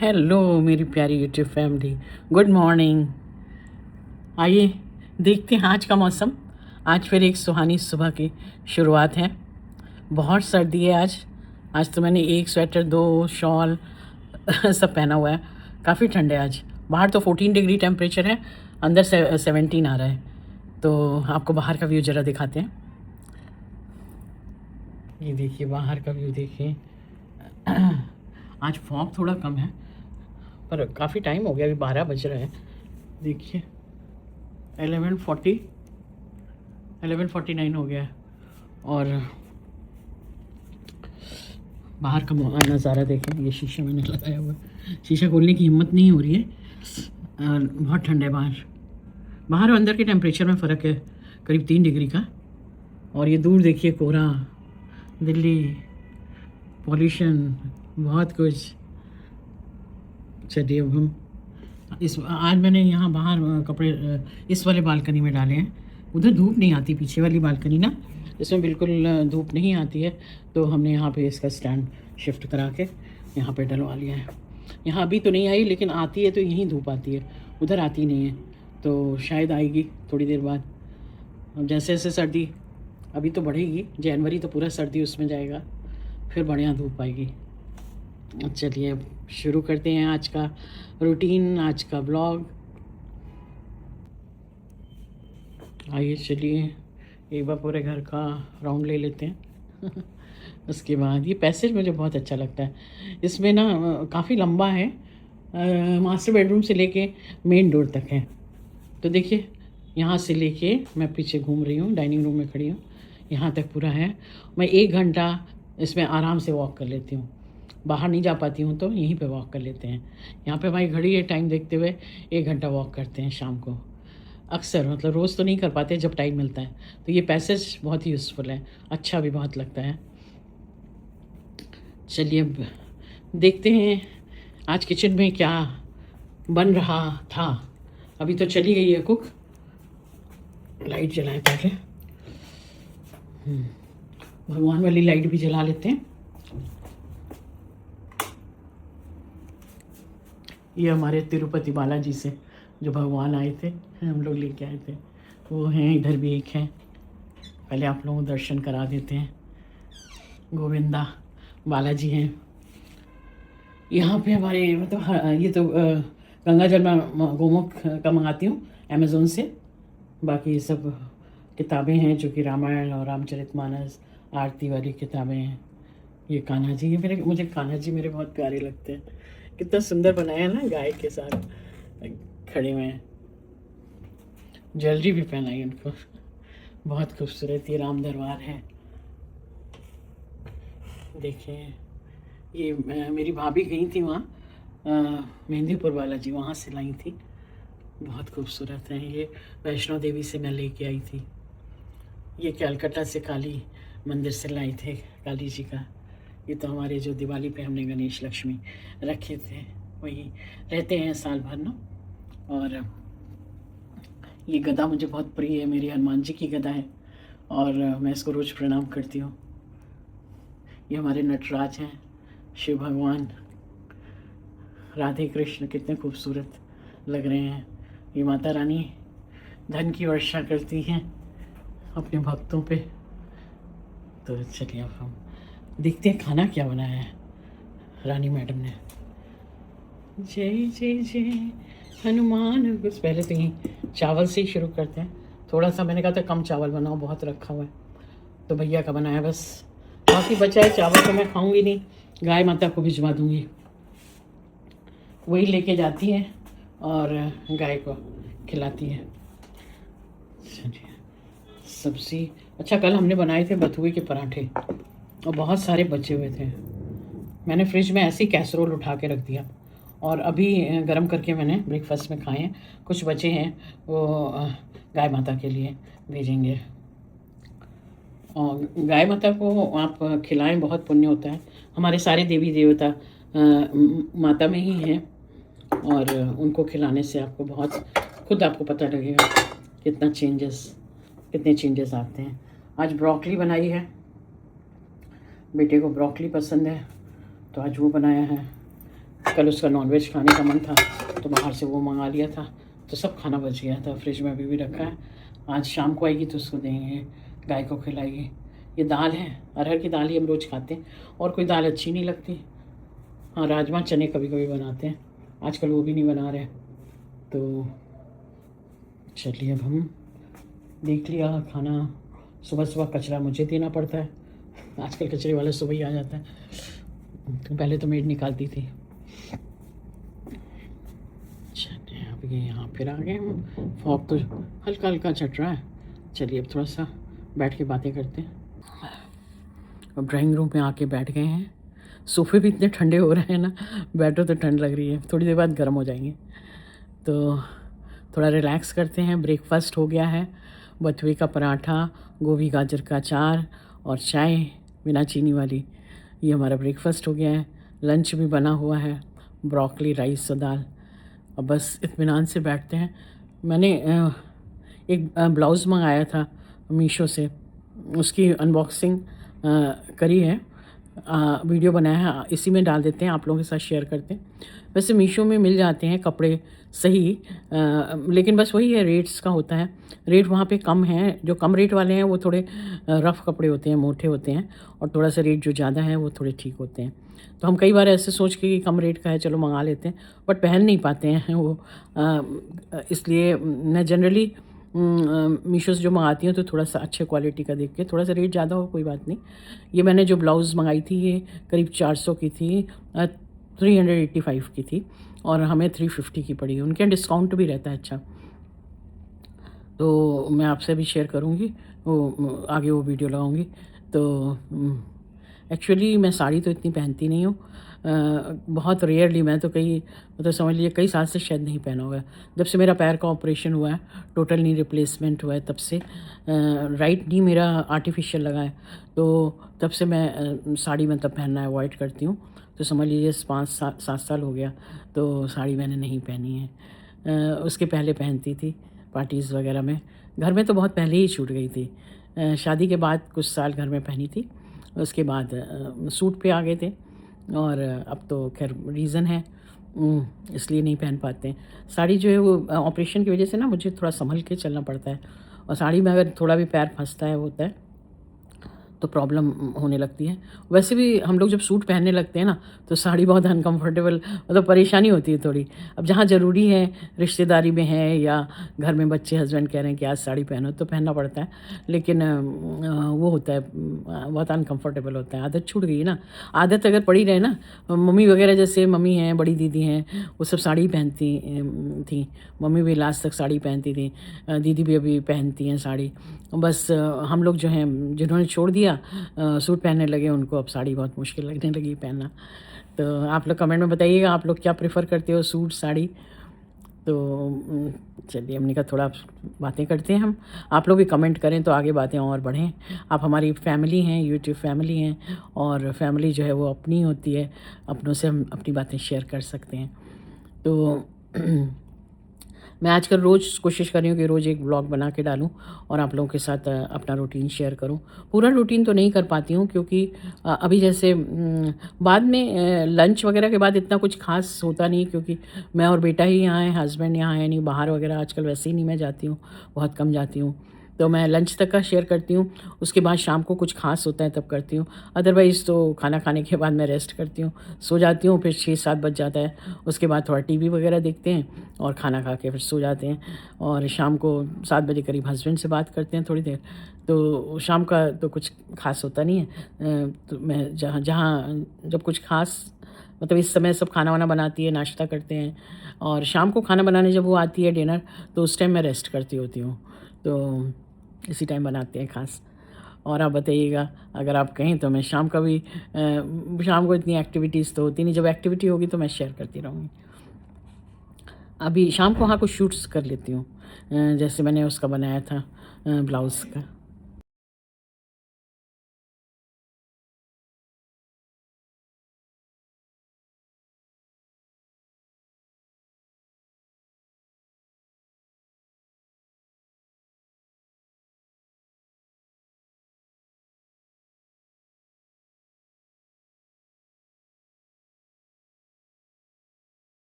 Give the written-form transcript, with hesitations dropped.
Hello मेरी प्यारी YouTube family, good morning. आइए देखते हैं आज का मौसम। आज फिर एक सुहानी सुबह की शुरुआत है। बहुत सर्दी है आज। आज तो मैंने एक स्वेटर, दो शॉल सब पहना हुआ है। काफ़ी ठंड है आज। बाहर तो 14 डिग्री टेम्परेचर है, अंदर से 17 आ रहा है। तो आपको बाहर का व्यू ज़रा दिखाते हैं। ये देखिए बाहर का व्यू देखिए। आज फॉग थोड़ा कम है, पर काफ़ी टाइम हो गया, अभी 12 बज रहे हैं। देखिए 11:49 हो गया है। और बाहर का नज़ारा देखें। ये शीशा मैंने लगाया हुआ है, शीशा खोलने की हिम्मत नहीं हो रही है। और बहुत ठंड है बाहर। बाहर और अंदर के टेम्परेचर में फ़र्क है करीब 3 डिग्री का। और ये दूर देखिए कोहरा, दिल्ली, पॉल्यूशन, बहुत कुछ। चलिए अब हम आज मैंने यहाँ बाहर कपड़े इस वाले बालकनी में डाले हैं। उधर धूप नहीं आती, पीछे वाली बालकनी ना, इसमें बिल्कुल धूप नहीं आती है। तो हमने यहाँ पे इसका स्टैंड शिफ्ट करा के यहाँ पे डलवा लिया है। यहाँ अभी तो नहीं आई, लेकिन आती है तो यहीं धूप आती है, उधर आती नहीं है। तो शायद आएगी थोड़ी देर बाद। अब जैसे जैसे सर्दी अभी तो बढ़ेगी, जनवरी तो पूरा सर्दी उसमें जाएगा, फिर बढ़िया धूप आएगी। चलिए अब शुरू करते हैं आज का रूटीन, आज का ब्लॉग। आइए चलिए एक बार पूरे घर का राउंड ले लेते हैं। उसके बाद ये पैसेज मुझे बहुत अच्छा लगता है। इसमें ना काफ़ी लंबा है, मास्टर बेडरूम से लेके मेन डोर तक है। तो देखिए यहाँ से लेके मैं पीछे घूम रही हूँ, डाइनिंग रूम में खड़ी हूँ, यहाँ तक पूरा है। मैं 1 घंटा इसमें आराम से वॉक कर लेती हूँ। बाहर नहीं जा पाती हूँ तो यहीं पे वॉक कर लेते हैं। यहाँ पे हमारी घड़ी है, टाइम देखते हुए 1 घंटा वॉक करते हैं शाम को। अक्सर, मतलब रोज़ तो नहीं कर पाते, जब टाइम मिलता है। तो ये पैसेज बहुत ही यूज़फुल है, अच्छा भी बहुत लगता है। चलिए अब देखते हैं आज किचन में क्या बन रहा था। अभी तो चली गई है कुक। लाइट जलाएं पहले। भगवान वाली लाइट भी जला लेते हैं। ये हमारे तिरुपति बालाजी से जो भगवान आए थे, हम लोग लेके आए थे, वो हैं। इधर भी एक हैं, पहले आप लोगों को दर्शन करा देते हैं। गोविंदा बालाजी हैं। यहाँ पे हमारे मतलब ये तो गंगा जल में गोमुख का मंगाती हूँ अमेज़ोन से। बाकी ये सब किताबें हैं जो कि रामायण और रामचरितमानस, आरती वाली किताबें हैं। ये कान्हा जी, ये मुझे कान्हा जी मेरे बहुत प्यारे लगते हैं। कितना सुंदर बनाया है ना, गाय के साथ खड़े हुए हैं। ज्वेलरी भी पहनाई उनको, बहुत खूबसूरत। ये राम दरबार है। देखिए ये मेरी भाभी गई थी वहाँ, मेहंदीपुर बालाजी, वहाँ से लाई थी। बहुत खूबसूरत है। ये वैष्णो देवी से मैं लेके आई थी। ये कलकत्ता से काली मंदिर से लाई थे काली जी का। ये तो हमारे जो दिवाली पे हमने गणेश लक्ष्मी रखे थे, वही रहते हैं साल भर ना। और ये गदा मुझे बहुत प्रिय है, मेरी हनुमान जी की गदा है, और मैं इसको रोज़ प्रणाम करती हूँ। ये हमारे नटराज हैं, शिव भगवान, राधे कृष्ण, कितने खूबसूरत लग रहे हैं। ये माता रानी धन की वर्षा करती हैं अपने भक्तों पे। तो चलिए अब हम देखते हैं खाना क्या बनाया है रानी मैडम ने। जय जय जय हनुमान। कुछ पहले तो ही चावल से ही शुरू करते हैं। थोड़ा सा मैंने कहा था कम चावल बनाओ, बहुत रखा हुआ है, तो भैया का बनाया बस। बाकी बचा है चावल तो मैं खाऊंगी नहीं, गाय माता को भिजवा दूंगी, वही लेके जाती है और गाय को खिलाती है। सब्ज़ी, अच्छा कल हमने बनाए थे बथुए के पराठे और बहुत सारे बचे हुए थे। मैंने फ्रिज में ऐसे ही कैसरोल उठा के रख दिया और अभी गरम करके मैंने ब्रेकफास्ट में खाए हैं। कुछ बचे हैं, वो गाय माता के लिए भेजेंगे। और गाय माता को आप खिलाएं, बहुत पुण्य होता है। हमारे सारे देवी देवता माता में ही हैं, और उनको खिलाने से आपको बहुत, खुद आपको पता लगेगा कितने चेंजेस आते हैं। आज ब्रोकली बनाई है, बेटे को ब्रोकली पसंद है तो आज वो बनाया है। कल उसका नॉनवेज खाने का मन था तो बाहर से वो मंगा लिया था, तो सब खाना बच गया था, फ्रिज में अभी भी रखा है। आज शाम को आएगी तो उसको देंगे, गाय को खिलाएगी। ये दाल है, अरहर की दाल ही हम रोज़ खाते हैं, और कोई दाल अच्छी नहीं लगती। हाँ, राजमा चने कभी कभी बनाते हैं, आजकल वो भी नहीं बना रहे। तो चलिए, अब हम देख लिया खाना। सुबह सुबह कचरा मुझे देना पड़ता है, आजकल कचरे वाला सुबह ही आ जाता है, तो पहले तो मेड निकालती थी। चलिए, अब ये यहाँ फिर आ गए हम। फॉग तो हल्का हल्का चट रहा है। चलिए, अब थोड़ा सा बैठ के बातें करते हैं। अब ड्राइंग रूम में आके बैठ गए हैं। सोफ़े भी इतने ठंडे हो रहे हैं ना, बैठो तो ठंड लग रही है, थोड़ी देर बाद गर्म हो जाएंगे। तो थोड़ा रिलैक्स करते हैं। ब्रेकफास्ट हो गया है, बथुए का पराठा, गोभी गाजर का अचार और चाय बिना चीनी वाली, ये हमारा ब्रेकफास्ट हो गया है। लंच भी बना हुआ है, ब्रोकली, राइस और दाल। अब बस इत्मीनान से बैठते हैं। मैंने एक ब्लाउज़ मंगाया था मीशो से, उसकी अनबॉक्सिंग करी है, वीडियो बनाया है, इसी में डाल देते हैं, आप लोगों के साथ शेयर करते हैं। वैसे मीशो में मिल जाते हैं कपड़े सही, लेकिन बस वही है, रेट्स का होता है। रेट वहाँ पे कम है, जो कम रेट वाले हैं वो थोड़े रफ़ कपड़े होते हैं, मोटे होते हैं, और थोड़ा सा रेट जो ज़्यादा है वो थोड़े ठीक होते हैं। तो हम कई बार ऐसे सोच के कि कम रेट का है चलो मंगा लेते हैं, बट पहन नहीं पाते हैं वो। इसलिए मैं जनरली मीशो से जो मंगाती हूँ तो थोड़ा सा अच्छे क्वालिटी का देख के, थोड़ा सा रेट ज़्यादा हो कोई बात नहीं। ये मैंने जो ब्लाउज़ मंगाई थी ये करीब 400 की थी, 385 की थी, और हमें 350 की पड़ी। उनके यहाँ डिस्काउंट भी रहता है अच्छा। तो मैं आपसे भी शेयर करूँगी, वो आगे वो वीडियो लगाऊँगी। तो एक्चुअली मैं साड़ी तो इतनी पहनती नहीं हूँ, बहुत रेयरली। मैं तो मतलब समझ लीजिए कई साल से शायद नहीं पहना हुआ है। जब से मेरा पैर का ऑपरेशन हुआ है, टोटल नी रिप्लेसमेंट हुआ है, तब से राइट नी मेरा आर्टिफिशियल लगा है, तो तब से मैं साड़ी मतलब पहनना अवॉइड करती हूँ। तो समझ लीजिए 5-7 साल हो गया तो साड़ी मैंने नहीं पहनी है। उसके पहले पहनती थी पार्टीज़ वगैरह में, घर में तो बहुत पहले ही छूट गई थी। शादी के बाद कुछ साल घर में पहनी थी, उसके बाद सूट पे आ गए थे, और अब तो खैर रीज़न है इसलिए नहीं पहन पाते हैं। साड़ी जो है वो ऑपरेशन की वजह से ना मुझे थोड़ा संभल के चलना पड़ता है, और साड़ी में अगर थोड़ा भी पैर फंसता है होता है तो प्रॉब्लम होने लगती है। वैसे भी हम लोग जब सूट पहनने लगते हैं ना तो साड़ी बहुत अनकंफर्टेबल, मतलब परेशानी होती है थोड़ी। अब जहाँ ज़रूरी है, रिश्तेदारी में है या घर में बच्चे हस्बैंड कह रहे हैं कि आज साड़ी पहनो, तो पहनना पड़ता है। लेकिन वो होता है, बहुत अनकंफर्टेबल होता है। आदत छूट गई है ना। आदत अगर पड़ी रहे ना, मम्मी वगैरह जैसे मम्मी हैं, बड़ी दीदी हैं, वो सब साड़ी पहनती थी। मम्मी भी लास्ट तक साड़ी पहनती थी, दीदी भी अभी पहनती हैं साड़ी। बस हम लोग जो हैं जिन्होंने छोड़ दिया सूट पहनने लगे, उनको अब साड़ी बहुत मुश्किल लगने लगी पहनना। तो आप लोग कमेंट में बताइएगा आप लोग क्या प्रेफर करते हो, सूट साड़ी। तो चलिए, हमने कहा थोड़ा बातें करते हैं हम, आप लोग भी कमेंट करें तो आगे बातें और बढ़ें। आप हमारी फैमिली हैं, यूट्यूब फैमिली हैं, और फैमिली जो है वो अपनी होती है, अपनों से हम अपनी बातें शेयर कर सकते हैं। तो मैं आजकल रोज़ कोशिश कर रही हूँ कि रोज़ एक ब्लॉग बना के डालूँ और आप लोगों के साथ अपना रूटीन शेयर करूँ। पूरा रूटीन तो नहीं कर पाती हूँ क्योंकि अभी जैसे बाद में लंच वगैरह के बाद इतना कुछ ख़ास होता नहीं, क्योंकि मैं और बेटा ही यहाँ हैं, हस्बैंड यहाँ है नहीं, बाहर वगैरह आजकल वैसे ही नहीं मैं जाती हूँ, बहुत कम जाती हूँ। तो मैं लंच तक का शेयर करती हूँ, उसके बाद शाम को कुछ ख़ास होता है तब करती हूँ। अदरवाइज़ तो खाना खाने के बाद मैं रेस्ट करती हूँ, सो जाती हूँ, फिर 6-7 बज जाता है। उसके बाद थोड़ा टीवी वगैरह देखते हैं और खाना खा के फिर सो जाते हैं, और शाम को 7 बजे करीब हस्बैंड से बात करते हैं थोड़ी देर। तो शाम का तो कुछ ख़ास होता नहीं है। तो मैं जहाँ जहाँ जब कुछ ख़ास, मतलब इस समय सब खाना वाना बनाती है, नाश्ता करते हैं, और शाम को खाना बनाने जब वो आती है डिनर, तो उस टाइम मैं रेस्ट करती होती हूँ। तो इसी टाइम बनाते हैं ख़ास। और आप बताइएगा, अगर आप कहें तो मैं शाम का भी शाम को इतनी एक्टिविटीज़ तो होती नहीं, जब एक्टिविटी होगी तो मैं शेयर करती रहूँगी। अभी शाम को हाँ कुछ शूट्स कर लेती हूँ, जैसे मैंने उसका बनाया था ब्लाउज़ का।